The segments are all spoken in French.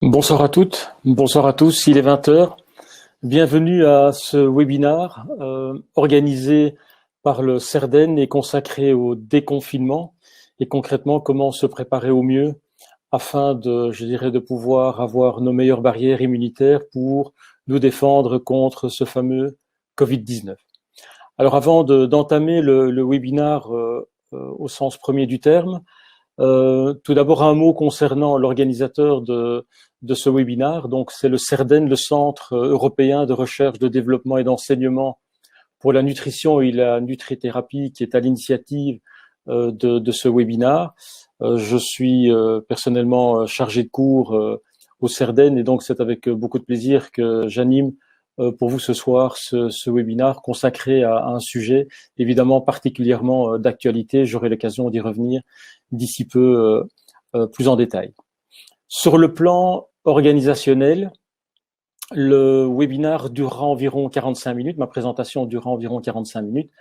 Bonsoir à toutes, bonsoir à tous, il est 20 heures. Bienvenue à ce webinaire organisé par le CERDEN et consacré au déconfinement et concrètement comment se préparer au mieux afin de pouvoir avoir nos meilleures barrières immunitaires pour nous défendre contre ce fameux Covid-19. Alors avant d'entamer le webinaire au sens premier du terme, tout d'abord, un mot concernant l'organisateur de ce webinaire. Donc, c'est le CERDEN, le Centre européen de recherche, de développement et d'enseignement pour la nutrition et la nutrithérapie, qui est à l'initiative de ce webinaire. Je suis personnellement chargé de cours au CERDEN et donc c'est avec beaucoup de plaisir que j'anime pour vous ce soir ce webinaire consacré à un sujet évidemment particulièrement d'actualité. J'aurai l'occasion d'y revenir d'ici peu plus en détail. Sur le plan organisationnel, le webinaire durera environ 45 minutes, ma présentation durera environ 45 minutes,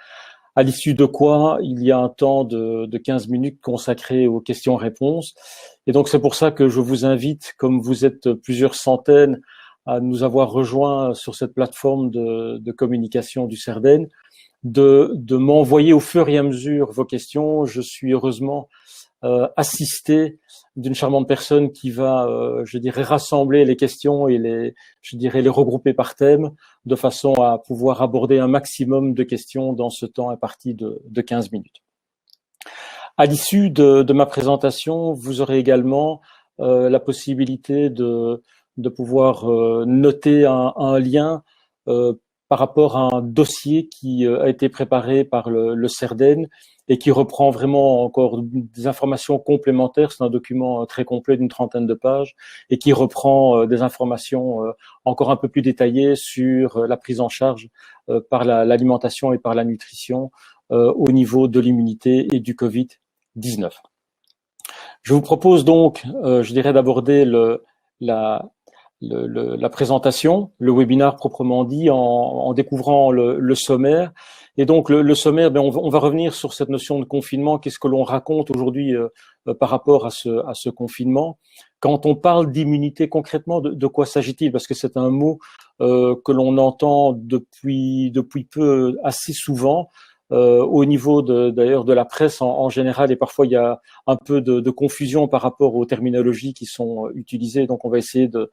à l'issue de quoi il y a un temps de 15 minutes consacré aux questions-réponses. Et donc c'est pour ça que je vous invite, comme vous êtes plusieurs centaines à nous avoir rejoints sur cette plateforme de communication du CERDEN, de m'envoyer au fur et à mesure vos questions. Je suis heureusement assisté d'une charmante personne qui va, rassembler les questions et les regrouper par thème de façon à pouvoir aborder un maximum de questions dans ce temps imparti de 15 minutes. À l'issue de ma présentation, vous aurez également la possibilité de pouvoir noter un lien par rapport à un dossier qui a été préparé par le CERDEN et qui reprend vraiment encore des informations complémentaires. C'est un document très complet d'une trentaine de pages et qui reprend des informations encore un peu plus détaillées sur la prise en charge par l'alimentation et par la nutrition au niveau de l'immunité et du Covid-19. Je vous propose donc, d'aborder la présentation, le webinaire proprement dit, en découvrant le sommaire. Et donc le sommaire, on va revenir sur cette notion de confinement. Qu'est-ce que l'on raconte aujourd'hui par rapport à ce confinement? Quand on parle d'immunité, concrètement, de quoi s'agit-il? Parce que c'est un mot que l'on entend depuis peu assez souvent. Au niveau d'ailleurs de la presse en général, et parfois il y a un peu de confusion par rapport aux terminologies qui sont utilisées. Donc on va essayer de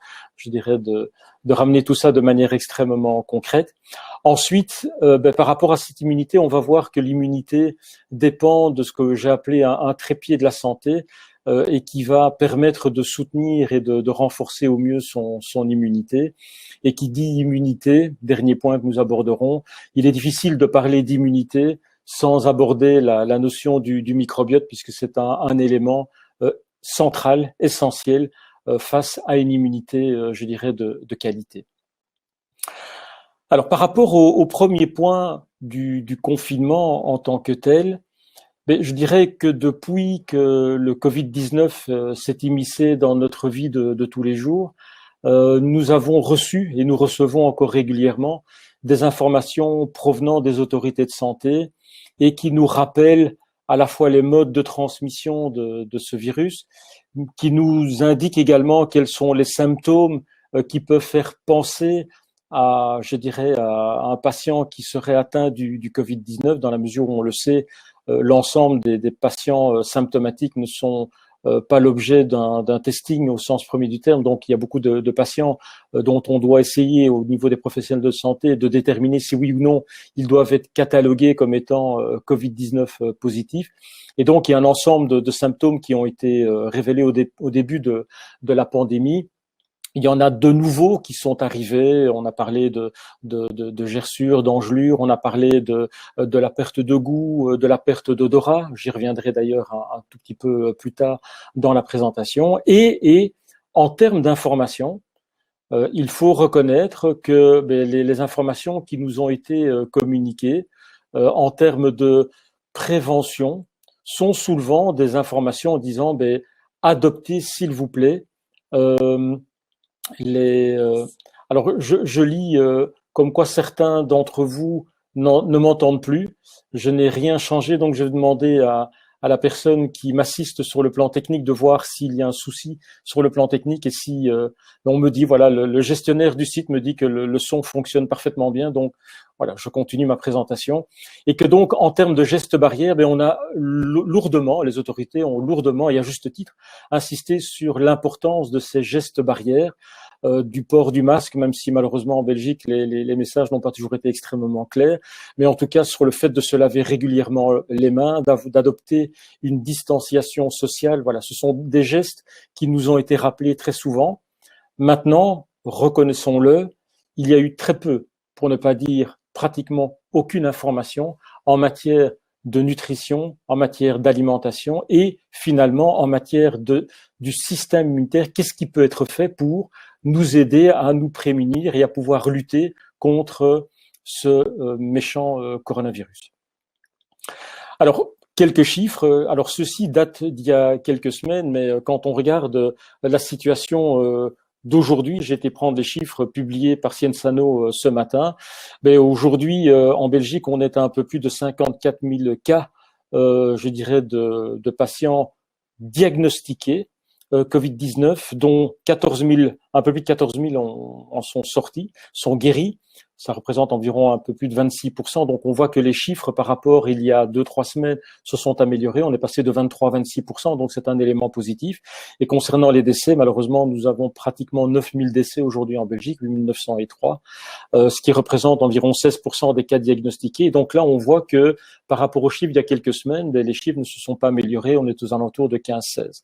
ramener tout ça de manière extrêmement concrète. Ensuite, par rapport à cette immunité, on va voir que l'immunité dépend de ce que j'ai appelé un trépied de la santé et qui va permettre de soutenir et de renforcer au mieux son immunité. Et qui dit immunité, dernier point que nous aborderons, il est difficile de parler d'immunité sans aborder la notion du microbiote, puisque c'est un élément central, essentiel, face à une immunité, de qualité. Alors, par rapport au premier point du confinement en tant que tel, je dirais que depuis que le Covid-19 s'est immiscé dans notre vie de tous les jours, nous avons reçu et nous recevons encore régulièrement des informations provenant des autorités de santé et qui nous rappellent à la fois les modes de transmission de ce virus, qui nous indiquent également quels sont les symptômes qui peuvent faire penser à un patient qui serait atteint du Covid-19, dans la mesure où on le sait, l'ensemble des patients symptomatiques ne sont pas l'objet d'un testing au sens premier du terme. Donc, il y a beaucoup de patients dont on doit essayer, au niveau des professionnels de santé, de déterminer si oui ou non ils doivent être catalogués comme étant Covid-19 positifs. Et donc, il y a un ensemble de symptômes qui ont été révélés au début de la pandémie. Il y en a de nouveaux qui sont arrivés. On a parlé de gerçures, d'engelures. On a parlé de la perte de goût, de la perte d'odorat. J'y reviendrai d'ailleurs un tout petit peu plus tard dans la présentation. Et en termes d'information, il faut reconnaître que les informations qui nous ont été communiquées en termes de prévention sont souvent des informations disant adoptez s'il vous plaît alors, je lis comme quoi certains d'entre vous ne m'entendent plus. Je n'ai rien changé, donc je vais demander à la personne qui m'assiste sur le plan technique de voir s'il y a un souci sur le plan technique et si on me dit, voilà, le gestionnaire du site me dit que le son fonctionne parfaitement bien, donc voilà, je continue ma présentation. Et que donc, en termes de gestes barrières, on a lourdement, les autorités ont lourdement, et à juste titre, insisté sur l'importance de ces gestes barrières, du port du masque, même si malheureusement en Belgique, les messages n'ont pas toujours été extrêmement clairs, mais en tout cas sur le fait de se laver régulièrement les mains, d'adopter une distanciation sociale. Voilà, ce sont des gestes qui nous ont été rappelés très souvent. Maintenant, reconnaissons-le, il y a eu très peu, pour ne pas dire pratiquement aucune information en matière de nutrition, en matière d'alimentation et finalement en matière du système immunitaire. Qu'est-ce qui peut être fait pour nous aider à nous prémunir et à pouvoir lutter contre ce méchant coronavirus? Alors, quelques chiffres. Alors, ceci date d'il y a quelques semaines, mais quand on regarde la situation d'aujourd'hui, j'ai été prendre les chiffres publiés par Sciensano ce matin. Mais aujourd'hui, en Belgique, on est à un peu plus de 54 000 cas, je dirais, de patients diagnostiqués Covid-19, dont 14 000, un peu plus de 14 000 en sont sortis, sont guéris. Ça représente environ un peu plus de 26%. Donc, on voit que les chiffres par rapport il y a 2-3 semaines se sont améliorés. On est passé de 23 à 26%. Donc, c'est un élément positif. Et concernant les décès, malheureusement, nous avons pratiquement 9 000 décès aujourd'hui en Belgique, 8 903, ce qui représente environ 16% des cas diagnostiqués. Et donc là, on voit que par rapport aux chiffres il y a quelques semaines, les chiffres ne se sont pas améliorés. On est aux alentours de 15-16.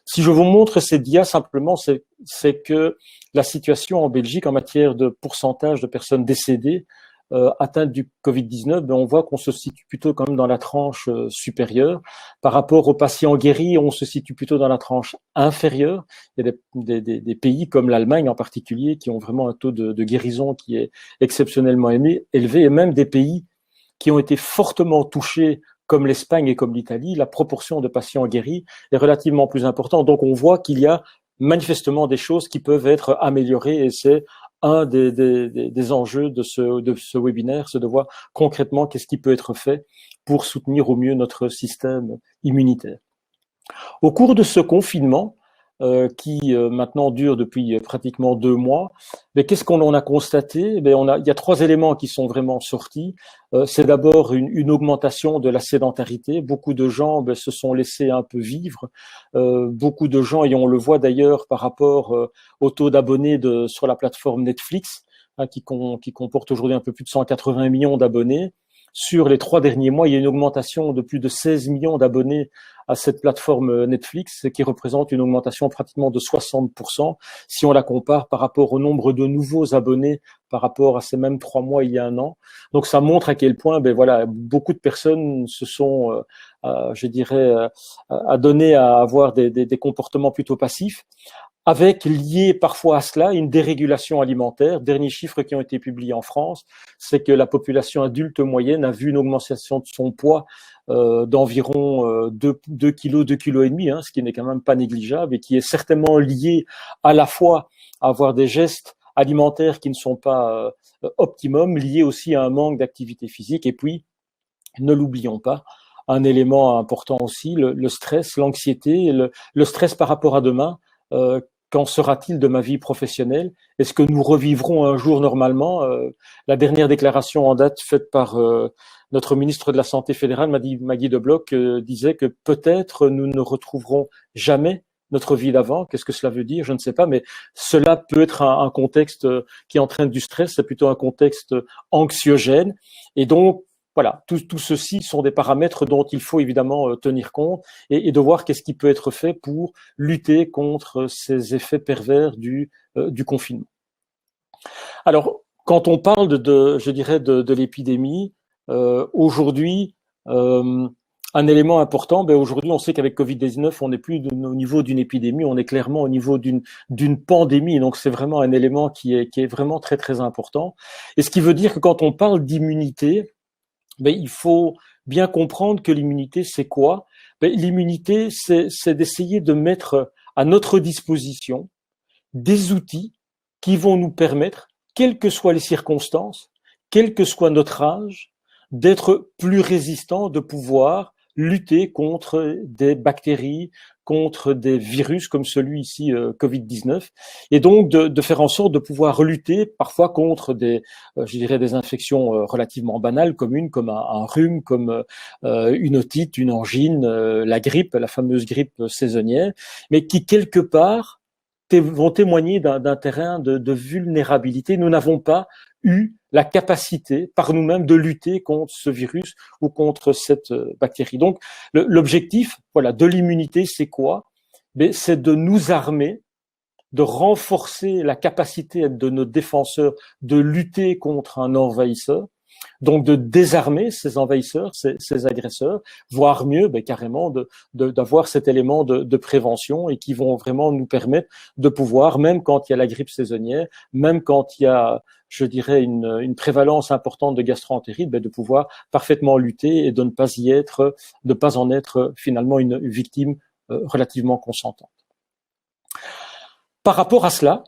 Si je vous montre ces dias, simplement, c'est que la situation en Belgique en matière de pourcentage de personnes décédées atteintes du Covid-19, on voit qu'on se situe plutôt quand même dans la tranche supérieure. Par rapport aux patients guéris, on se situe plutôt dans la tranche inférieure. Il y a des pays comme l'Allemagne en particulier qui ont vraiment un taux de guérison qui est exceptionnellement élevé, et même des pays qui ont été fortement touchés comme l'Espagne et comme l'Italie, la proportion de patients guéris est relativement plus importante. Donc on voit qu'il y a manifestement des choses qui peuvent être améliorées, et c'est un des enjeux de ce webinaire, c'est de voir concrètement qu'est-ce qui peut être fait pour soutenir au mieux notre système immunitaire. Au cours de ce confinement, qui maintenant dure depuis pratiquement 2 mois, mais qu'est-ce qu'on en a constaté? Il y a 3 éléments qui sont vraiment sortis. C'est d'abord une augmentation de la sédentarité. Beaucoup de gens se sont laissés un peu vivre. Beaucoup de gens, et on le voit d'ailleurs par rapport au taux d'abonnés sur la plateforme Netflix, qui comporte aujourd'hui un peu plus de 180 millions d'abonnés. Sur les 3 derniers mois, il y a une augmentation de plus de 16 millions d'abonnés à cette plateforme Netflix, ce qui représente une augmentation pratiquement de 60% si on la compare par rapport au nombre de nouveaux abonnés par rapport à ces mêmes 3 mois il y a 1 an. Donc ça montre à quel point, beaucoup de personnes se sont, je dirais, adonnées à avoir des comportements plutôt passifs, avec lié parfois à cela une dérégulation alimentaire. Derniers chiffres qui ont été publiés en France, c'est que la population adulte moyenne a vu une augmentation de son poids d'environ 2 kilos, 2 kilos et demi, ce qui n'est quand même pas négligeable et qui est certainement lié à la fois à avoir des gestes alimentaires qui ne sont pas optimum, liés aussi à un manque d'activité physique. Et puis, ne l'oublions pas, un élément important aussi, le stress, l'anxiété, le stress par rapport à demain. Qu'en sera-t-il de ma vie professionnelle? Est-ce que nous revivrons un jour normalement? La dernière déclaration en date faite par notre ministre de la Santé fédérale, Maggie De Bloch, disait que peut-être nous ne retrouverons jamais notre vie d'avant. Qu'est-ce que cela veut dire? Je ne sais pas, mais cela peut être un contexte qui entraîne du stress, c'est plutôt un contexte anxiogène. Et donc, voilà, tout ceci sont des paramètres dont il faut évidemment tenir compte et de voir qu'est-ce qui peut être fait pour lutter contre ces effets pervers du confinement. Alors, quand on parle je dirais de l'épidémie, aujourd'hui, un élément important, aujourd'hui, on sait qu'avec Covid-19, on n'est plus au niveau d'une épidémie, on est clairement au niveau d'une pandémie. Donc, c'est vraiment un élément qui est vraiment très, très important. Et ce qui veut dire que quand on parle d'immunité, il faut bien comprendre que l'immunité, c'est quoi? L'immunité, c'est d'essayer de mettre à notre disposition des outils qui vont nous permettre, quelles que soient les circonstances, quel que soit notre âge, d'être plus résistants, de pouvoir lutter contre des bactéries, contre des virus comme celui ici, Covid-19, et donc de faire en sorte de pouvoir lutter parfois contre je dirais des infections relativement banales, communes, comme un rhume, comme une otite, une angine, la grippe, la fameuse grippe saisonnière, mais qui quelque part vont témoigner d'un terrain de vulnérabilité. Nous n'avons pas eu la capacité par nous-mêmes de lutter contre ce virus ou contre cette bactérie. Donc l'objectif, voilà, de l'immunité, c'est quoi? C'est de nous armer, de renforcer la capacité de nos défenseurs de lutter contre un envahisseur, donc de désarmer ces envahisseurs, ces agresseurs, voire mieux, carrément d'avoir cet élément de prévention, et qui vont vraiment nous permettre de pouvoir, même quand il y a la grippe saisonnière, même quand il y a, je dirais, une prévalence importante de gastroentérite, de pouvoir parfaitement lutter et de ne pas en être finalement une victime relativement consentante. Par rapport à cela,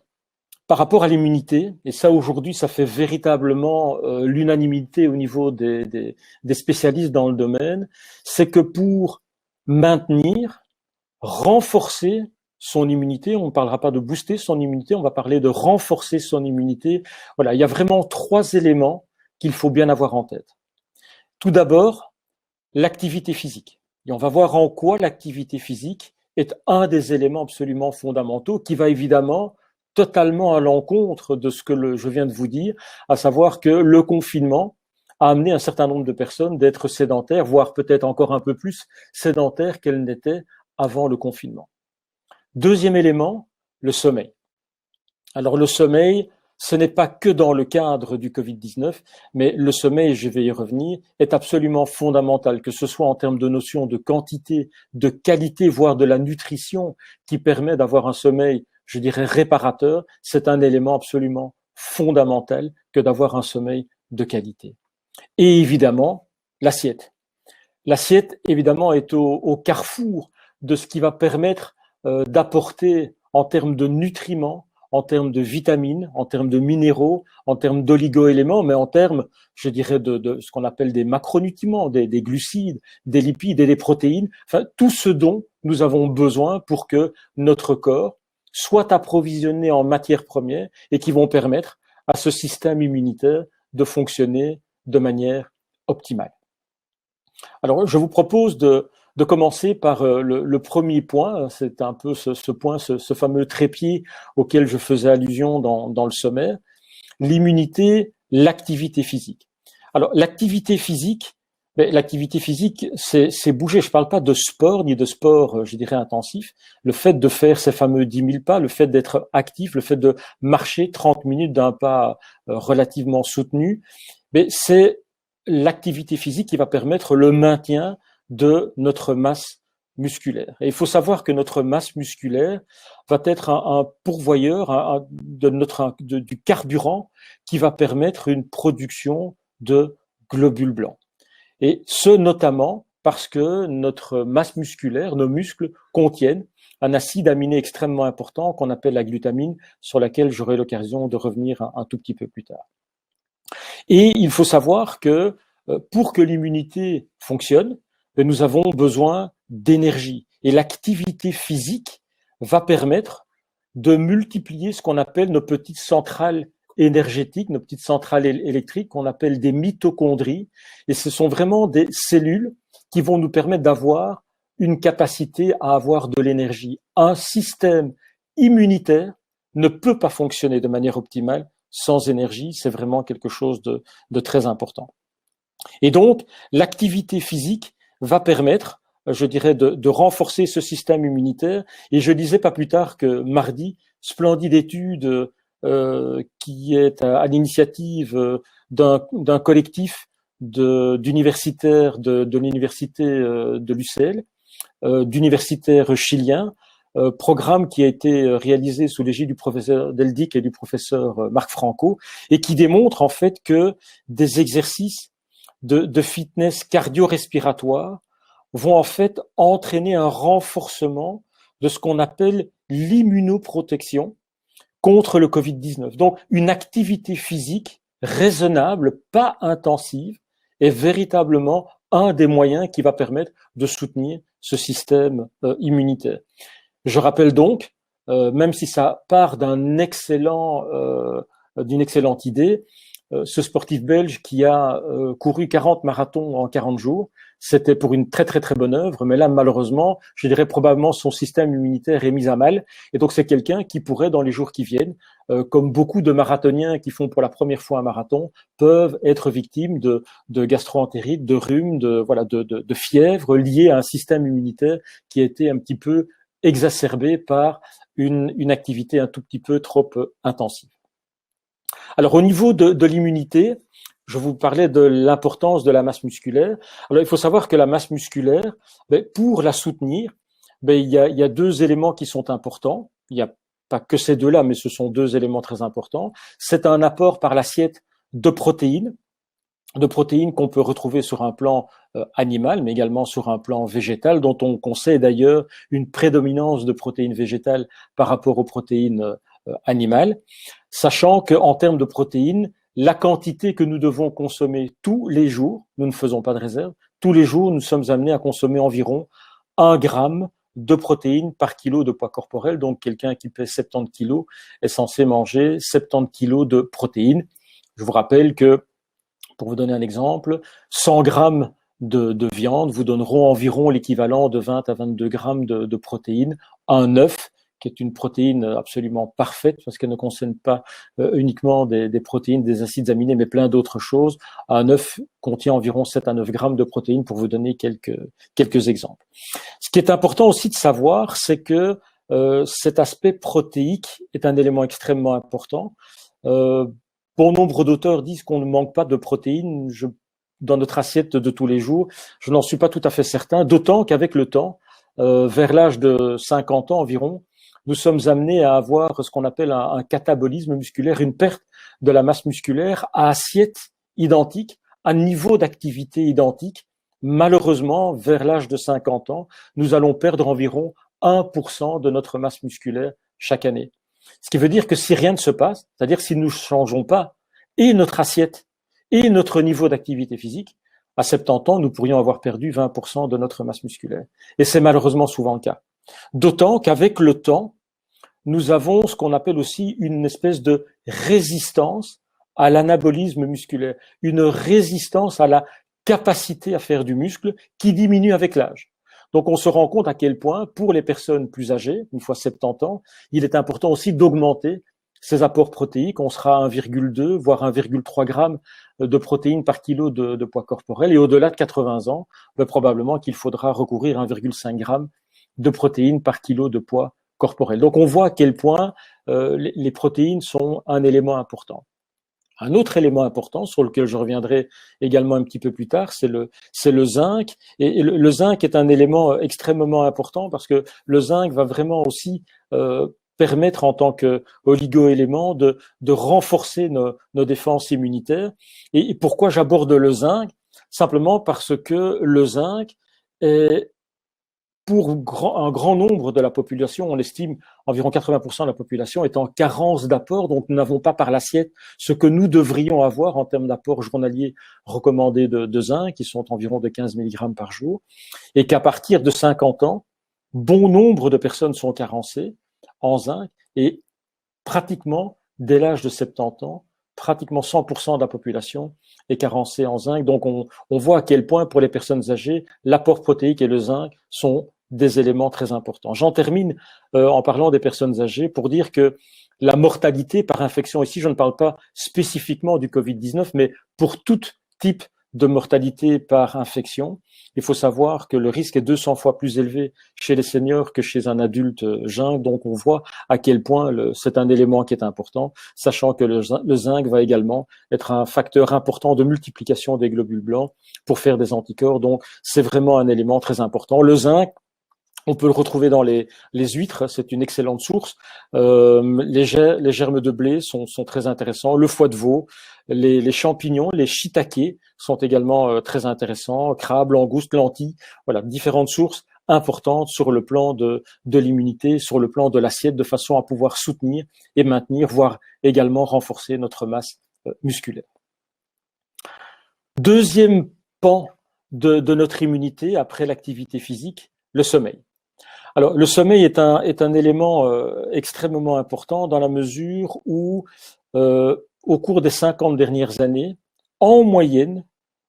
par rapport à l'immunité, et ça aujourd'hui, ça fait véritablement l'unanimité au niveau des spécialistes dans le domaine, c'est que pour maintenir, renforcer son immunité, on ne parlera pas de booster son immunité, on va parler de renforcer son immunité. Voilà, il y a vraiment 3 éléments qu'il faut bien avoir en tête. Tout d'abord, l'activité physique. Et on va voir en quoi l'activité physique est un des éléments absolument fondamentaux, qui va évidemment totalement à l'encontre de ce que je viens de vous dire, à savoir que le confinement a amené un certain nombre de personnes d'être sédentaires, voire peut-être encore un peu plus sédentaires qu'elles n'étaient avant le confinement. Deuxième élément, le sommeil. Alors le sommeil, ce n'est pas que dans le cadre du Covid-19, mais le sommeil, je vais y revenir, est absolument fondamental, que ce soit en termes de notion de quantité, de qualité, voire de la nutrition, qui permet d'avoir un sommeil, je dirais, réparateur. C'est un élément absolument fondamental que d'avoir un sommeil de qualité. Et évidemment, l'assiette. L'assiette, évidemment, est au carrefour de ce qui va permettre d'apporter en termes de nutriments, en termes de vitamines, en termes de minéraux, en termes d'oligo-éléments, mais en termes, je dirais, de ce qu'on appelle des macronutriments, des glucides, des lipides et des protéines, enfin, tout ce dont nous avons besoin pour que notre corps soit approvisionné en matières premières et qui vont permettre à ce système immunitaire de fonctionner de manière optimale. Alors, je vous propose de commencer par le premier point. C'est un peu ce point, ce fameux trépied auquel je faisais allusion dans le sommaire. L'immunité, l'activité physique. Alors, l'activité physique, c'est bouger. Je ne parle pas de sport, ni de sport, je dirais, intensif. Le fait de faire ces fameux 10 000 pas, le fait d'être actif, le fait de marcher 30 minutes d'un pas relativement soutenu, c'est l'activité physique qui va permettre le maintien de notre masse musculaire. Et il faut savoir que notre masse musculaire va être un pourvoyeur du carburant qui va permettre une production de globules blancs. Et ce notamment parce que notre masse musculaire, nos muscles, contiennent un acide aminé extrêmement important qu'on appelle la glutamine, sur laquelle j'aurai l'occasion de revenir un tout petit peu plus tard. Et il faut savoir que pour que l'immunité fonctionne, nous avons besoin d'énergie. Et l'activité physique va permettre de multiplier ce qu'on appelle nos petites centrales énergétiques, nos petites centrales électriques, qu'on appelle des mitochondries. Et ce sont vraiment des cellules qui vont nous permettre d'avoir une capacité à avoir de l'énergie. Un système immunitaire ne peut pas fonctionner de manière optimale sans énergie. C'est vraiment quelque chose de très important. Et donc, l'activité physique va permettre, je dirais, de renforcer ce système immunitaire. Et je disais pas plus tard que mardi, splendide étude qui est à l'initiative d'un collectif d'universitaires de l'université de l'UCL, d'universitaires chiliens, programme qui a été réalisé sous l'égide du professeur Deldic et du professeur Marc Franco, et qui démontre en fait que des exercices de fitness cardio-respiratoire vont en fait entraîner un renforcement de ce qu'on appelle l'immunoprotection contre le Covid-19. Donc, une activité physique raisonnable, pas intensive, est véritablement un des moyens qui va permettre de soutenir ce système immunitaire. Je rappelle donc, même si ça part d'une excellente idée, ce sportif belge qui a couru 40 marathons en 40 jours, c'était pour une très très très bonne œuvre, mais là malheureusement, je dirais probablement son système immunitaire est mis à mal, et donc c'est quelqu'un qui pourrait dans les jours qui viennent, comme beaucoup de marathoniens qui font pour la première fois un marathon, peuvent être victimes de gastro-entérite, de rhume, de fièvre liées à un système immunitaire qui a été un petit peu exacerbé par une activité un tout petit peu trop intensive. Alors au niveau de l'immunité, je vous parlais de l'importance de la masse musculaire. Alors il faut savoir que la masse musculaire, pour la soutenir, il y a deux éléments qui sont importants. Il n'y a pas que ces deux-là, mais ce sont deux éléments très importants. C'est un apport par l'assiette de protéines qu'on peut retrouver sur un plan animal, mais également sur un plan végétal, dont on conseille d'ailleurs une prédominance de protéines végétales par rapport aux protéines animales, sachant qu'en termes de protéines, la quantité que nous devons consommer tous les jours, nous ne faisons pas de réserve, tous les jours, nous sommes amenés à consommer environ 1 gramme de protéines par kilo de poids corporel. Donc, quelqu'un qui pèse 70 kilos est censé manger 70 kilos de protéines. Je vous rappelle que, pour vous donner un exemple, 100 grammes de viande vous donneront environ l'équivalent de 20 à 22 grammes de protéines. Un œuf, qui est une protéine absolument parfaite, parce qu'elle ne contient pas uniquement des protéines, des acides aminés, mais plein d'autres choses. Un œuf contient environ 7 à 9 grammes de protéines, pour vous donner quelques exemples. Ce qui est important aussi de savoir, c'est que cet aspect protéique est un élément extrêmement important. Bon nombre d'auteurs disent qu'on ne manque pas de protéines dans notre assiette de tous les jours. Je n'en suis pas tout à fait certain, d'autant qu'avec le temps, vers l'âge de 50 ans environ, nous sommes amenés à avoir ce qu'on appelle un catabolisme musculaire, une perte de la masse musculaire à assiette identique, à niveau d'activité identique. Malheureusement, vers l'âge de 50 ans, nous allons perdre environ 1% de notre masse musculaire chaque année. Ce qui veut dire que si rien ne se passe, c'est-à-dire si nous ne changeons pas et notre assiette et notre niveau d'activité physique, à 70 ans, nous pourrions avoir perdu 20% de notre masse musculaire. Et c'est malheureusement souvent le cas. D'autant qu'avec le temps, nous avons ce qu'on appelle aussi une espèce de résistance à l'anabolisme musculaire, une résistance à la capacité à faire du muscle qui diminue avec l'âge. Donc on se rend compte à quel point, pour les personnes plus âgées, une fois 70 ans, il est important aussi d'augmenter ces apports protéiques. On sera à 1,2 voire 1,3 grammes de protéines par kilo de poids corporel. Et au-delà de 80 ans, probablement qu'il faudra recourir à 1,5 gramme de protéines par kilo de poids corporel. Donc on voit à quel point les protéines sont un élément important. Un autre élément important sur lequel je reviendrai également un petit peu plus tard, c'est le zinc. Et le zinc est un élément extrêmement important parce que le zinc va vraiment aussi permettre en tant qu'oligo-élément de renforcer nos défenses immunitaires. Et pourquoi j'aborde le zinc? Simplement parce que le zinc est, pour un grand nombre de la population, on estime environ 80% de la population est en carence d'apport, donc nous n'avons pas par l'assiette ce que nous devrions avoir en termes d'apport journalier recommandé de zinc, qui sont environ de 15 mg par jour, et qu'à partir de 50 ans, bon nombre de personnes sont carencées en zinc, et pratiquement, dès l'âge de 70 ans, pratiquement 100% de la population est carencée en zinc. Donc on voit à quel point, pour les personnes âgées, l'apport protéique et le zinc sont des éléments très importants. J'en termine en parlant des personnes âgées pour dire que la mortalité par infection, ici je ne parle pas spécifiquement du Covid-19, mais pour tout type de mortalité par infection, il faut savoir que le risque est 200 fois plus élevé chez les seniors que chez un adulte jeune. Donc on voit à quel point c'est un élément qui est important, sachant que le zinc va également être un facteur important de multiplication des globules blancs pour faire des anticorps. Donc c'est vraiment un élément très important. Le zinc, on peut le retrouver dans les huîtres, c'est une excellente source. Les germes de blé sont très intéressants. Le foie de veau, les champignons, les shiitakes sont également très intéressants. Crabes, langoustes, lentilles, voilà, différentes sources importantes sur le plan de l'immunité, sur le plan de l'assiette, de façon à pouvoir soutenir et maintenir, voire également renforcer notre masse musculaire. Deuxième pan de notre immunité après l'activité physique, le sommeil. Alors, le sommeil est un élément extrêmement important dans la mesure où, au cours des 50 dernières années, en moyenne,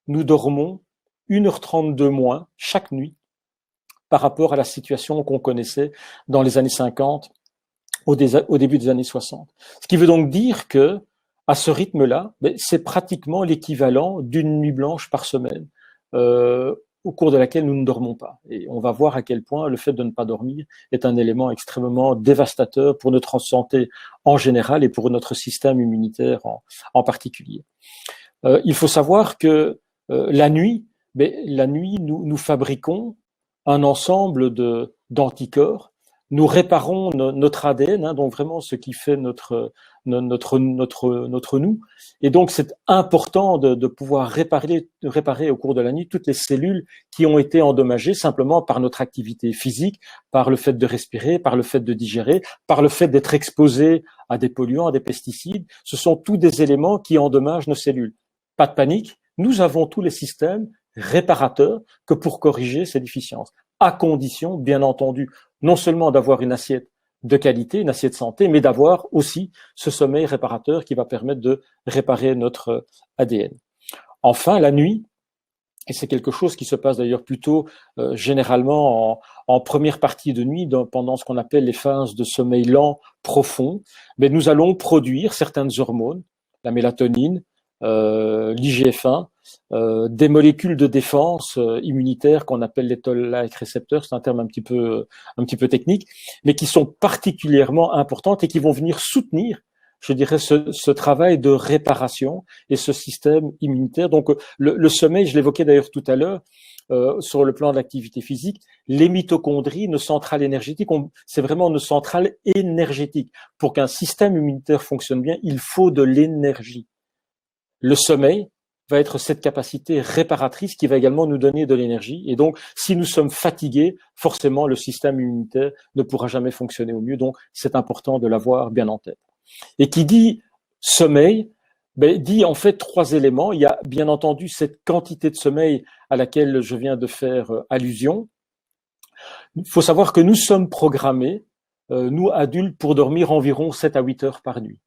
nous dormons 1h30 de moins chaque nuit par rapport à la situation qu'on connaissait dans les années 50, au début des années 60. Ce qui veut donc dire que, à ce rythme-là, c'est pratiquement l'équivalent d'une nuit blanche par semaine, au cours de laquelle nous ne dormons pas. Et on va voir à quel point le fait de ne pas dormir est un élément extrêmement dévastateur pour notre santé en général et pour notre système immunitaire en particulier. Il faut savoir que la nuit, nous fabriquons un ensemble d'anticorps. Nous réparons notre ADN, donc vraiment ce qui fait notre nous. Et donc c'est important de pouvoir réparer au cours de la nuit toutes les cellules qui ont été endommagées simplement par notre activité physique, par le fait de respirer, par le fait de digérer, par le fait d'être exposé à des polluants, à des pesticides. Ce sont tous des éléments qui endommagent nos cellules. Pas de panique, nous avons tous les systèmes réparateurs que pour corriger ces déficiences, à condition, bien entendu, non seulement d'avoir une assiette de qualité, une assiette santé, mais d'avoir aussi ce sommeil réparateur qui va permettre de réparer notre ADN. Enfin, la nuit, et c'est quelque chose qui se passe d'ailleurs plutôt généralement en première partie de nuit, pendant ce qu'on appelle les phases de sommeil lent profond, mais nous allons produire certaines hormones, la mélatonine, l'IGF-1, des molécules de défense immunitaire qu'on appelle les toll-like récepteurs, c'est un terme un petit peu technique, mais qui sont particulièrement importantes et qui vont venir soutenir, je dirais, ce travail de réparation et ce système immunitaire. Donc le sommeil, je l'évoquais d'ailleurs tout à l'heure, sur le plan de l'activité physique, les mitochondries, nos centrales énergétiques, c'est vraiment nos centrales énergétiques. Pour qu'un système immunitaire fonctionne bien, il faut de l'énergie. Le sommeil va être cette capacité réparatrice qui va également nous donner de l'énergie. Et donc, si nous sommes fatigués, forcément, le système immunitaire ne pourra jamais fonctionner au mieux. Donc, c'est important de l'avoir bien en tête. Et qui dit sommeil, dit en fait 3 éléments. Il y a bien entendu cette quantité de sommeil à laquelle je viens de faire allusion. Il faut savoir que nous sommes programmés, nous adultes, pour dormir environ 7 à 8 heures par nuit.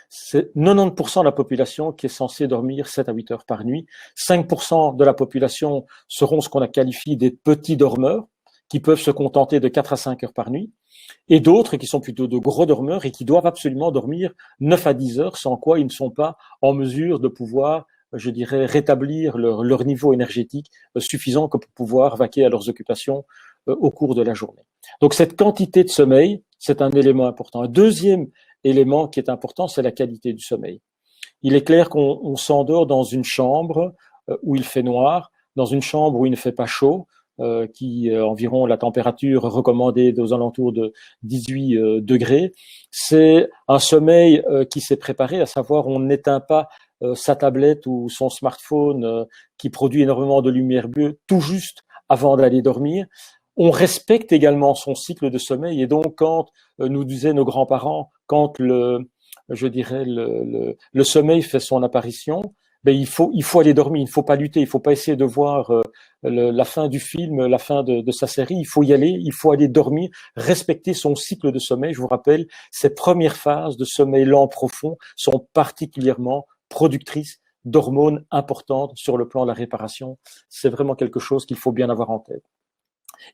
C'est 90% de la population qui est censée dormir 7 à 8 heures par nuit. 5% de la population seront ce qu'on a qualifié des petits dormeurs, qui peuvent se contenter de 4 à 5 heures par nuit, et d'autres qui sont plutôt de gros dormeurs et qui doivent absolument dormir 9 à 10 heures, sans quoi ils ne sont pas en mesure de pouvoir, je dirais, rétablir leur niveau énergétique suffisant pour pouvoir vaquer à leurs occupations au cours de la journée. Donc cette quantité de sommeil, c'est un élément important. Un deuxième élément qui est important, c'est la qualité du sommeil. Il est clair qu'on s'endort dans une chambre où il fait noir, dans une chambre où il ne fait pas chaud, qui environ la température recommandée aux alentours de 18 degrés. C'est un sommeil qui s'est préparé, à savoir on n'éteint pas sa tablette ou son smartphone qui produit énormément de lumière bleue tout juste avant d'aller dormir. On respecte également son cycle de sommeil et donc quand nous disaient nos grands-parents, quand le sommeil fait son apparition, il faut aller dormir, il ne faut pas lutter, il ne faut pas essayer de voir la fin du film, la fin de sa série, il faut y aller, il faut aller dormir, respecter son cycle de sommeil. Je vous rappelle, ces premières phases de sommeil lent profond sont particulièrement productrices d'hormones importantes sur le plan de la réparation. C'est vraiment quelque chose qu'il faut bien avoir en tête.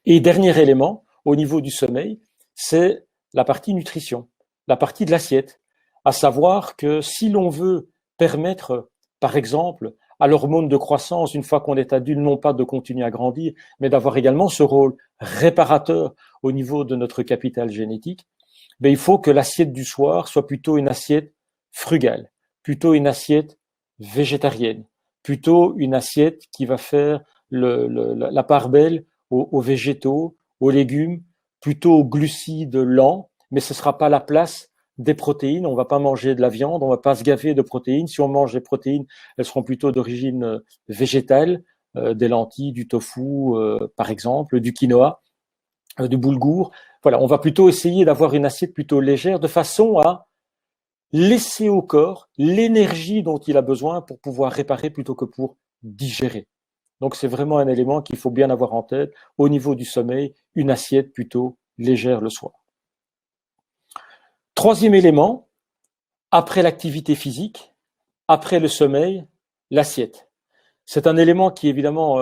Et dernier élément, au niveau du sommeil, c'est la partie nutrition, la partie de l'assiette, à savoir que si l'on veut permettre, par exemple, à l'hormone de croissance, une fois qu'on est adulte, non pas de continuer à grandir, mais d'avoir également ce rôle réparateur au niveau de notre capital génétique, il faut que l'assiette du soir soit plutôt une assiette frugale, plutôt une assiette végétarienne, plutôt une assiette qui va faire la part belle aux végétaux, aux légumes, plutôt aux glucides lents, mais ce ne sera pas la place des protéines. On ne va pas manger de la viande, on ne va pas se gaver de protéines. Si on mange des protéines, elles seront plutôt d'origine végétale, des lentilles, du tofu, par exemple, du quinoa, du boulgour. Voilà, on va plutôt essayer d'avoir une assiette plutôt légère de façon à laisser au corps l'énergie dont il a besoin pour pouvoir réparer plutôt que pour digérer. Donc c'est vraiment un élément qu'il faut bien avoir en tête. Au niveau du sommeil, une assiette plutôt légère le soir. Troisième élément, après l'activité physique, après le sommeil, l'assiette. C'est un élément qui évidemment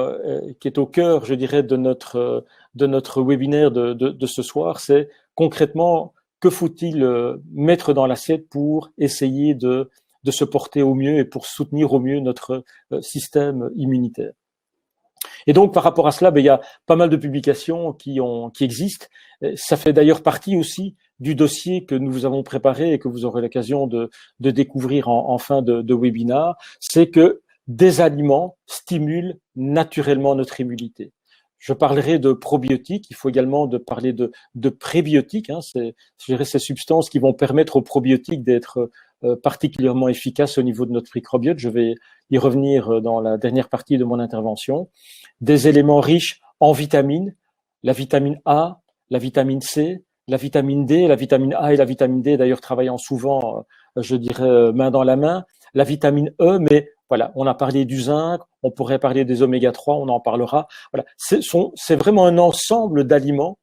qui est au cœur, je dirais, de notre webinaire de ce soir. C'est concrètement que faut-il mettre dans l'assiette pour essayer de se porter au mieux et pour soutenir au mieux notre système immunitaire. Et donc par rapport à cela, il y a pas mal de publications qui existent. Ça fait d'ailleurs partie aussi du dossier que nous vous avons préparé et que vous aurez l'occasion de découvrir en fin de webinaire. C'est que des aliments stimulent naturellement notre immunité. Je parlerai de probiotiques, il faut également parler de prébiotiques, c'est, je dirais, ces substances qui vont permettre aux probiotiques d'être particulièrement efficaces au niveau de notre microbiote. Je vais y revenir dans la dernière partie de mon intervention. Des éléments riches en vitamines, la vitamine A, la vitamine C, la vitamine D, la vitamine A et la vitamine D d'ailleurs travaillant souvent, je dirais, main dans la main, la vitamine E, mais voilà, on a parlé du zinc, on pourrait parler des oméga 3, on en parlera. Voilà, c'est vraiment un ensemble d'aliments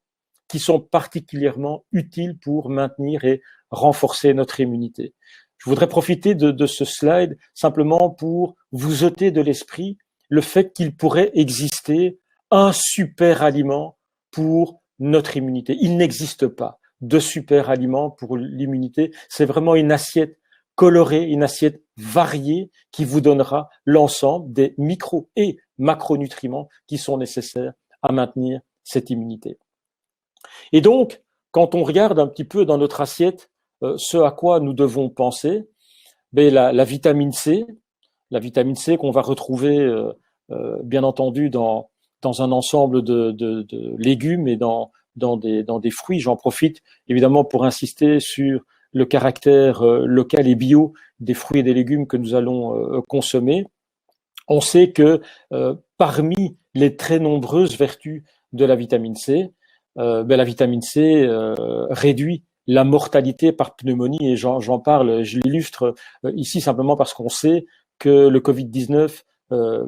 qui sont particulièrement utiles pour maintenir et renforcer notre immunité. Je voudrais profiter de ce slide simplement pour vous ôter de l'esprit le fait qu'il pourrait exister un super aliment pour notre immunité. Il n'existe pas de super aliment pour l'immunité. C'est vraiment une assiette colorée, une assiette variée qui vous donnera l'ensemble des micro et macronutriments qui sont nécessaires à maintenir cette immunité. Et donc, quand on regarde un petit peu dans notre assiette ce à quoi nous devons penser, la vitamine C qu'on va retrouver bien entendu dans un ensemble de légumes et dans des fruits. J'en profite évidemment pour insister sur le caractère local et bio des fruits et des légumes que nous allons consommer. On sait que parmi les très nombreuses vertus de la vitamine C, la vitamine C réduit la mortalité par pneumonie, et j'en parle, je l'illustre ici simplement parce qu'on sait que le Covid-19,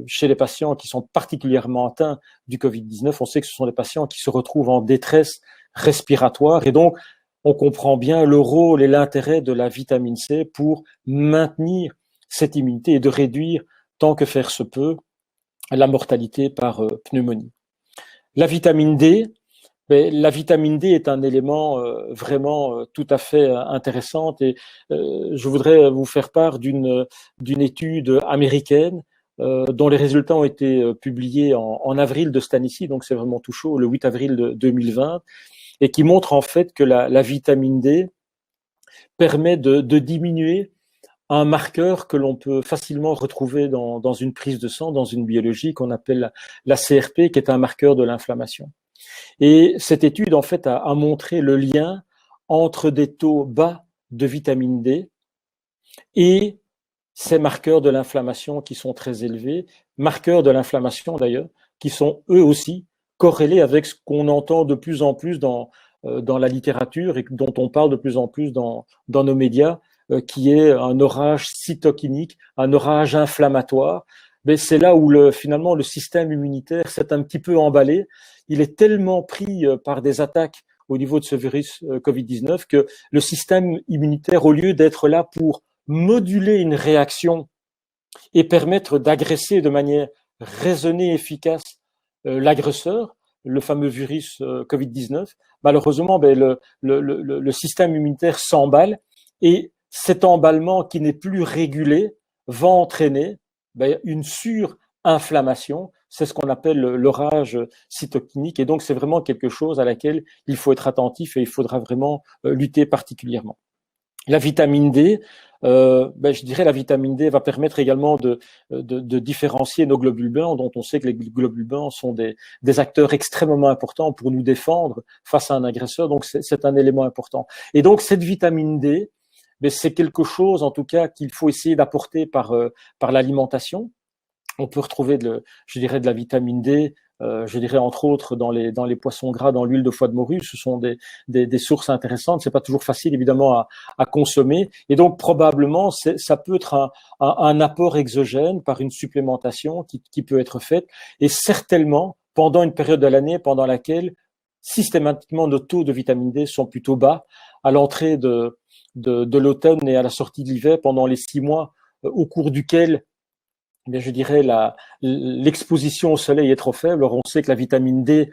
chez les patients qui sont particulièrement atteints du Covid-19, on sait que ce sont des patients qui se retrouvent en détresse respiratoire, et donc on comprend bien le rôle et l'intérêt de la vitamine C pour maintenir cette immunité et de réduire, tant que faire se peut, la mortalité par pneumonie. La vitamine D, la vitamine D est un élément vraiment tout à fait intéressant, et je voudrais vous faire part d'une étude américaine dont les résultats ont été publiés en avril de cette année-ci, donc c'est vraiment tout chaud, le 8 avril de 2020, et qui montre en fait que la vitamine D permet de diminuer un marqueur que l'on peut facilement retrouver dans une prise de sang, dans une biologie qu'on appelle la CRP, qui est un marqueur de l'inflammation. Et cette étude, en fait, a montré le lien entre des taux bas de vitamine D et ces marqueurs de l'inflammation qui sont très élevés, marqueurs de l'inflammation d'ailleurs, qui sont eux aussi corrélés avec ce qu'on entend de plus en plus dans la littérature et dont on parle de plus en plus dans nos médias, qui est un orage cytokinique, un orage inflammatoire. Mais c'est là où finalement le système immunitaire s'est un petit peu emballé. Il est tellement pris par des attaques au niveau de ce virus Covid-19 que le système immunitaire, au lieu d'être là pour moduler une réaction et permettre d'agresser de manière raisonnée et efficace l'agresseur, le fameux virus Covid-19, malheureusement, le système immunitaire s'emballe, et cet emballement qui n'est plus régulé va entraîner une surinflammation. C'est ce qu'on appelle l'orage cytokinique, et donc c'est vraiment quelque chose à laquelle il faut être attentif et il faudra vraiment lutter particulièrement. La vitamine D, je dirais la vitamine D va permettre également de différencier nos globules blancs, dont on sait que les globules blancs sont des acteurs extrêmement importants pour nous défendre face à un agresseur, donc c'est un élément important. Et donc cette vitamine D, c'est quelque chose en tout cas qu'il faut essayer d'apporter par l'alimentation. On peut retrouver de la vitamine D je dirais entre autres dans les poissons gras, dans l'huile de foie de morue. Ce sont des sources intéressantes. C'est pas toujours facile évidemment à consommer, et donc probablement ça peut être un apport exogène par une supplémentation qui peut être faite, et certainement pendant une période de l'année pendant laquelle systématiquement nos taux de vitamine D sont plutôt bas, à l'entrée de l'automne et à la sortie de l'hiver, pendant les 6 mois au cours duquel, mais je dirais, l'exposition au soleil est trop faible. Alors on sait que la vitamine D,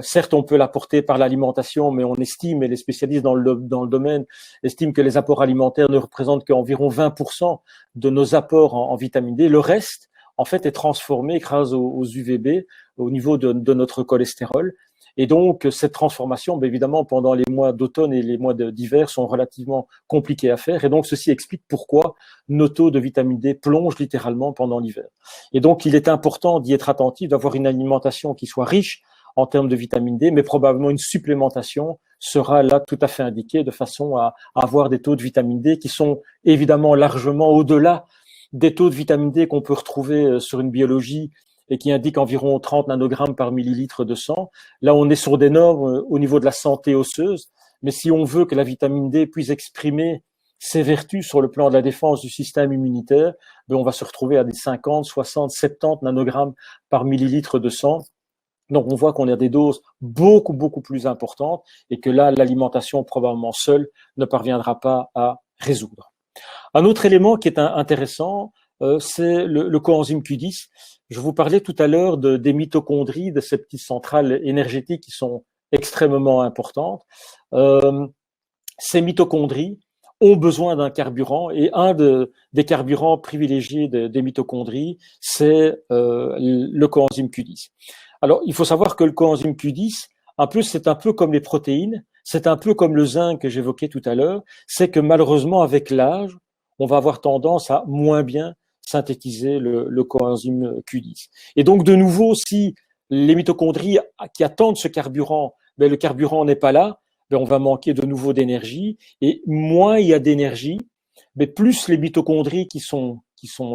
certes, on peut l'apporter par l'alimentation, mais on estime, et les spécialistes dans le domaine estiment que les apports alimentaires ne représentent qu'environ 20% de nos apports en vitamine D. Le reste, en fait, est transformé grâce aux UVB au niveau de notre cholestérol. Et donc, cette transformation, bien évidemment, pendant les mois d'automne et les mois d'hiver sont relativement compliqués à faire. Et donc, ceci explique pourquoi nos taux de vitamine D plongent littéralement pendant l'hiver. Et donc, il est important d'y être attentif, d'avoir une alimentation qui soit riche en termes de vitamine D, mais probablement une supplémentation sera là tout à fait indiquée de façon à avoir des taux de vitamine D qui sont évidemment largement au-delà des taux de vitamine D qu'on peut retrouver sur une biologie et qui indique environ 30 nanogrammes par millilitre de sang. Là, on est sur des normes au niveau de la santé osseuse, mais si on veut que la vitamine D puisse exprimer ses vertus sur le plan de la défense du système immunitaire, ben on va se retrouver à des 50, 60, 70 nanogrammes par millilitre de sang. Donc, on voit qu'on a des doses beaucoup, beaucoup plus importantes et que là, l'alimentation probablement seule ne parviendra pas à résoudre. Un autre élément qui est intéressant, c'est le coenzyme Q10. Je vous parlais tout à l'heure des mitochondries, de ces petites centrales énergétiques qui sont extrêmement importantes. Ces mitochondries ont besoin d'un carburant, et un des carburants privilégiés des mitochondries, c'est le coenzyme Q10. Alors, il faut savoir que le coenzyme Q10, c'est un peu comme les protéines, c'est un peu comme le zinc que j'évoquais tout à l'heure, c'est que malheureusement, avec l'âge, on va avoir tendance à moins bien synthétiser le coenzyme Q10. Et donc, de nouveau, si les mitochondries qui attendent ce carburant, ben, le carburant n'est pas là, ben, on va manquer de nouveau d'énergie. Et moins il y a d'énergie, ben, plus les mitochondries qui sont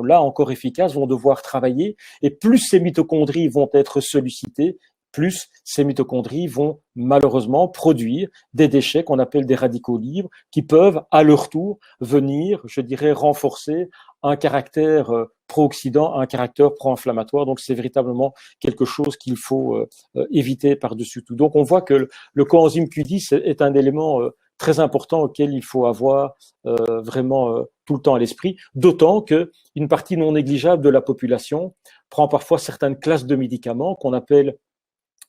là encore efficaces vont devoir travailler, et plus ces mitochondries vont être sollicitées, plus ces mitochondries vont malheureusement produire des déchets qu'on appelle des radicaux libres, qui peuvent à leur tour venir, je dirais, renforcer un caractère pro-oxydant, un caractère pro-inflammatoire. Donc c'est véritablement quelque chose qu'il faut éviter par-dessus tout. Donc on voit que le coenzyme Q10 est un élément très important auquel il faut avoir vraiment tout le temps à l'esprit, d'autant qu'une partie non négligeable de la population prend parfois certaines classes de médicaments qu'on appelle